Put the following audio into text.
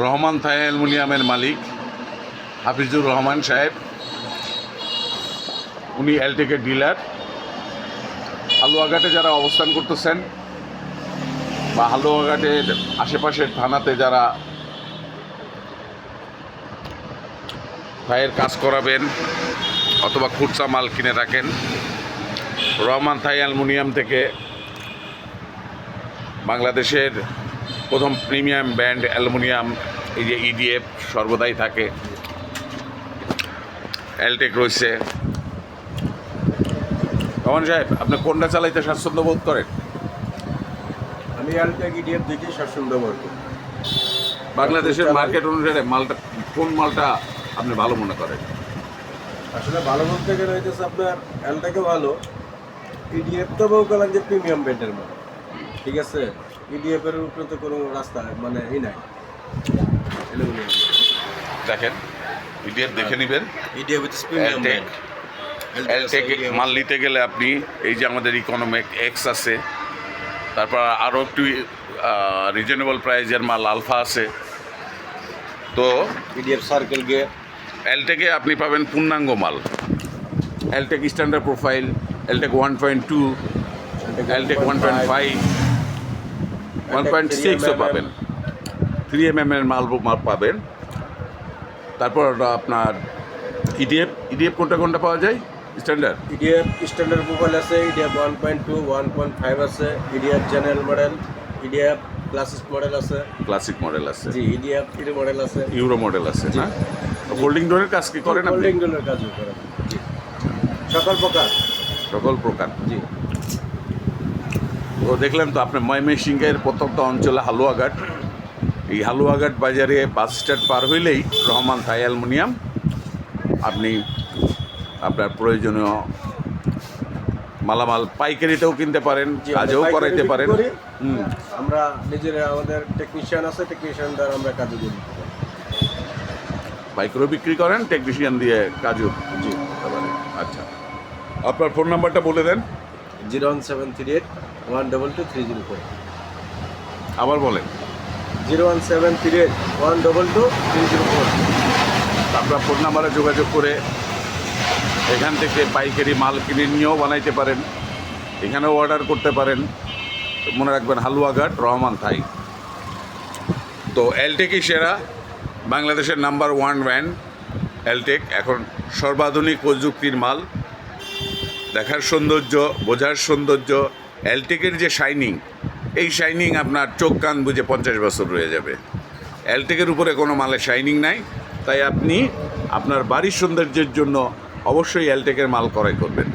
রহমান থাই অ্যালুমিনিয়ামের মালিক হাফিজুর রহমান সাহেব। উনি এলটেকের ডিলার। হালুয়াঘাটে যারা অবস্থান করতেছেন বা হালুয়াঘাটের আশেপাশের থানাতে যারা থাইয়ের কাজ করাবেন অথবা খুচরা মাল কিনে রাখেন, রহমান থাই অ্যালুমিনিয়াম থেকে বাংলাদেশের প্রথম প্রিমিয়াম ব্র্যান্ড অ্যালুমিনিয়াম এই যে ইডিএফ সর্বদাই থাকে, এলটেক রয়েছে। রহমান সাহেব, আপনি কোনটা চালাইতে স্বাচ্ছন্দ্য বোধ করেন? আমি এলটেক ইডিএফ দেখি স্বাচ্ছন্দ্য বোধ করি। বাংলাদেশের মার্কেট অনুসারে মালটা কোন মালটা আপনি ভালো মনে করেন? আসলে ভালো বলতে গেলে হইতেছে আপনার এলটেকও ভালো, ইডিএফ তো বউ গেলাম যে প্রিমিয়াম ব্র্যান্ডের মাল, ঠিক আছে। ইডিএফ এর উপরে তো কোনো রাস্তা মানে নাই। দেখেন, ইডিএফ দেখে নেবেন। ইডিএফ হচ্ছে প্রিমিয়াম ব্র্যান্ড। এলটেক মাল নিতে গেলে আপনি এই যে আমাদের ইকোনমিক এক্স আছে, তারপর আরও একটু রিজনেবল প্রাইজের মাল আলফা আছে। তো ইডিএফ সার্কেল গিয়ে এলটেকে আপনি পাবেন পূর্ণাঙ্গ মাল। এলটেক স্ট্যান্ডার্ড প্রোফাইল, এলটেক 1.2, এলটেক 1.5, 1.6ও পাবেন, 3mm এর মাল পাবেন। তারপর আপনার ইডিএফ কোনটা পাওয়া যায়? স্ট্যান্ডার্ড ইডিএফ স্ট্যান্ডার্ড প্রোফাইল আছে, ইডিএফ 1.2, 1.5 আছে, IDF general model, IDF classic model আছে, ক্লাসিক মডেল আছে, জি ইডিএফ ইউরো মডেল আছে, ইউরো মডেল আছে। হ্যাঁ, ফোল্ডিং ডোরের কাজ কি করেন আপনি? ফোল্ডিং ডোরের কাজও করেন, জি সকল প্রকার, জি। তো দেখলেন তো আপনি ময়মনসিংহের প্রত্যন্ত অঞ্চলে হালুয়াঘাট, এই হালুয়াঘাট বাজারে বাস স্ট্যান্ড পার হইলেই রহমান থাই অ্যালুমিনিয়াম। আপনি আপনার প্রয়োজনীয় মালামাল পাইকারিতেও কিনতে পারেন, কাজেও করাইতে পারেন। আমরা নিজেরা আমাদের টেকনিশিয়ান আছে, টেকনিশিয়ান দ্বারা আমরা কাজও করি। পাইকারিও বিক্রি করেন, টেকনিশিয়ান দিয়ে কাজও। জি। আচ্ছা, আপনার ফোন নাম্বারটা বলে দেন। 01738 আবার বলেন। 01738 আপনার ফোন নাম্বারে যোগাযোগ করে এখান থেকে পাইকারি মাল কিনে নিয়েও বানাইতে পারেন, এখানেও অর্ডার করতে পারেন। মনে রাখবেন, হালুয়াঘাট রহমান থাই। তো এলটেকই সেরা, বাংলাদেশের নাম্বার 1 ব্র্যান্ড এলটেক। এখন সর্বাধুনিক প্রযুক্তির মাল, দেখার সৌন্দর্য, বোঝার সৌন্দর্য, এলটেকের যে শাইনিং, এই শাইনিং আপনার চোখ কান বুঝে 50 বছর রয়ে যাবে। এলটেকের উপরে কোনো মালে শাইনিং নাই, তাই আপনি আপনার বাড়ির সৌন্দর্যের জন্য অবশ্যই এলটেকের মাল ক্রয় করবেন।